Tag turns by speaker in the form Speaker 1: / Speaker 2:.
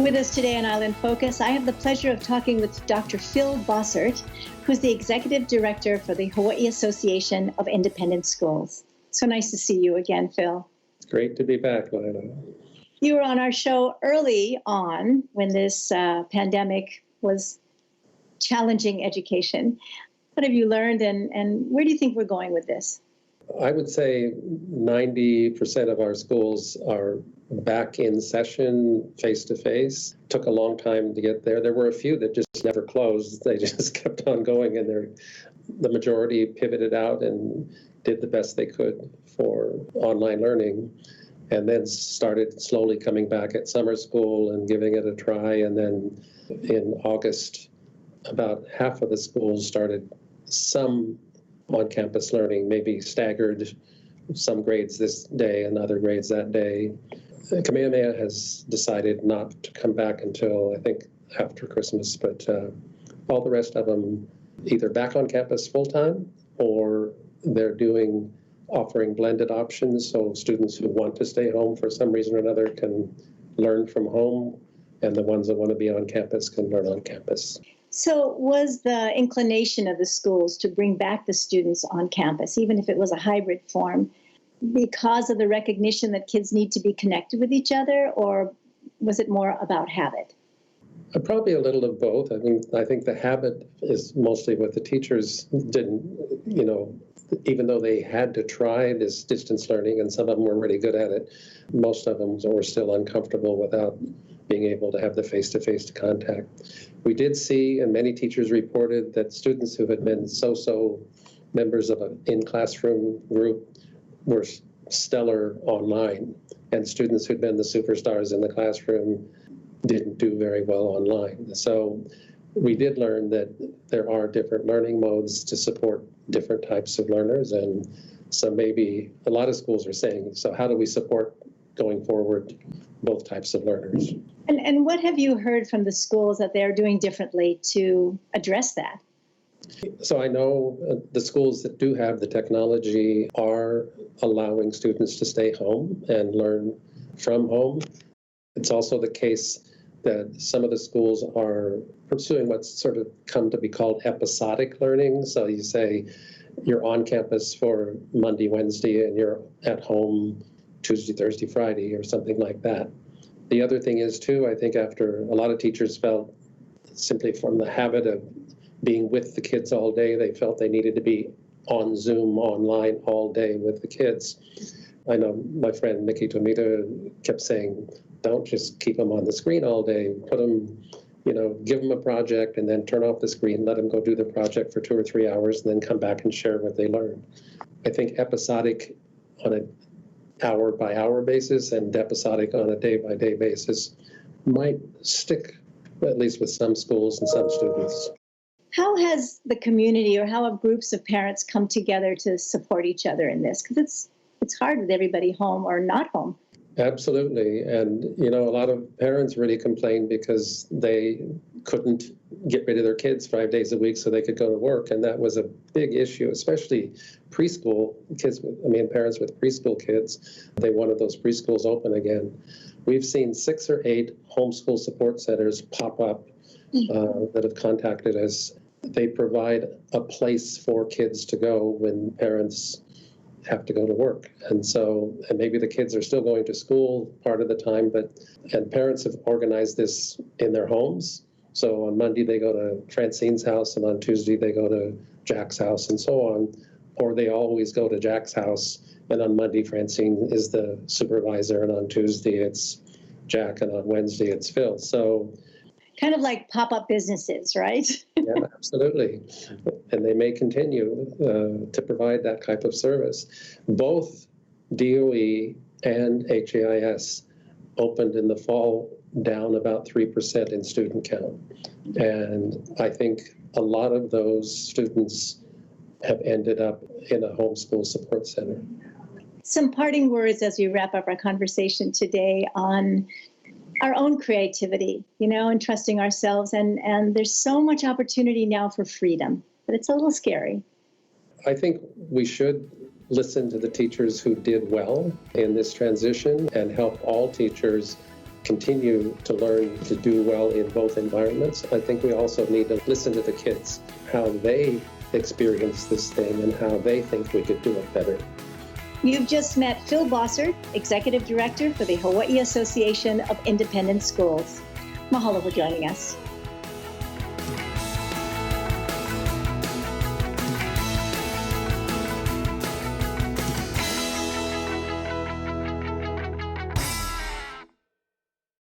Speaker 1: With us today on Island Focus, I have the pleasure of talking with Dr. Phil Bossert, who's the Executive Director for the Hawaiʻi Association of Independent Schools. So nice to see you again, Phil.
Speaker 2: It's great to be back, ʻŌlelo.
Speaker 1: You were on our show early on when this pandemic was challenging education. What have you learned, and where do you think we're going with this?
Speaker 2: I would say 90% of our schools are back in session face-to-face. Took a long time to get there. There were a few that just never closed. They just kept on going, and the majority pivoted out and did the best they could for online learning, and then started slowly coming back at summer school and giving it a try. And then in August, about half of the schools started some on-campus learning, maybe staggered, some grades this day and other grades that day. Kamehameha has decided not to come back until, I think, after Christmas, but all the rest of them either back on campus full-time, or they're offering blended options, so students who want to stay home for some reason or another can learn from home, and the ones that want to be on campus can learn on campus.
Speaker 1: So was the inclination of the schools to bring back the students on campus, even if it was a hybrid form, because of the recognition that kids need to be connected with each other, or was it more about habit?
Speaker 2: Probably a little of both. I think the habit is mostly what the teachers didn't, even though they had to try this distance learning, and some of them were really good at it, most of them were still uncomfortable without being able to have the face-to-face contact. We did see, and many teachers reported, that students who had been so-so members of an in-classroom group were stellar online, and students who'd been the superstars in the classroom didn't do very well online. So we did learn that there are different learning modes to support different types of learners, and so maybe a lot of schools are saying, so how do we support going forward both types of learners?
Speaker 1: And what have you heard from the schools that they're doing differently to address that?
Speaker 2: So I know the schools that do have the technology are allowing students to stay home and learn from home. It's also the case that some of the schools are pursuing what's sort of come to be called episodic learning. So you say you're on campus for Monday, Wednesday, and you're at home Tuesday, Thursday, Friday, or something like that. The other thing is, too, I think after a lot of teachers felt simply from the habit of being with the kids all day, they felt they needed to be on Zoom, online all day with the kids. I know my friend Nikki Tomita kept saying, don't just keep them on the screen all day. Put them, give them a project and then turn off the screen, let them go do the project for 2 or 3 hours, and then come back and share what they learned. I think episodic on an hour-by-hour basis and episodic on a day-by-day basis might stick, at least with some schools and some students.
Speaker 1: How has the community, or how have groups of parents come together to support each other in this? Because it's hard with everybody home or not home.
Speaker 2: Absolutely. And, a lot of parents really complained because they couldn't get rid of their kids 5 days a week so they could go to work. And that was a big issue, especially preschool kids, parents with preschool kids. They wanted those preschools open again. We've seen 6 or 8 homeschool support centers pop up that have contacted us. They provide a place for kids to go when parents have to go to work. And maybe the kids are still going to school part of the time, and parents have organized this in their homes. So on Monday they go to Francine's house, and on Tuesday they go to Jack's house, and so on. Or they always go to Jack's house, and on Monday Francine is the supervisor, and on Tuesday it's Jack, and on Wednesday it's Phil. So
Speaker 1: kind of like pop-up businesses, right?
Speaker 2: Yeah, absolutely. And they may continue to provide that type of service. Both DOE and HAIS opened in the fall down about 3% in student count. And I think a lot of those students have ended up in a homeschool support center.
Speaker 1: Some parting words as we wrap up our conversation today on our own creativity, and trusting ourselves. And there's so much opportunity now for freedom, but it's a little scary.
Speaker 2: I think we should listen to the teachers who did well in this transition and help all teachers continue to learn to do well in both environments, I think we also need to listen to the kids, how they experience this thing and how they think we could do it better.
Speaker 1: You've just met Phil Bossert, Executive Director for the Hawaiʻi Association of Independent Schools. Mahalo for joining us.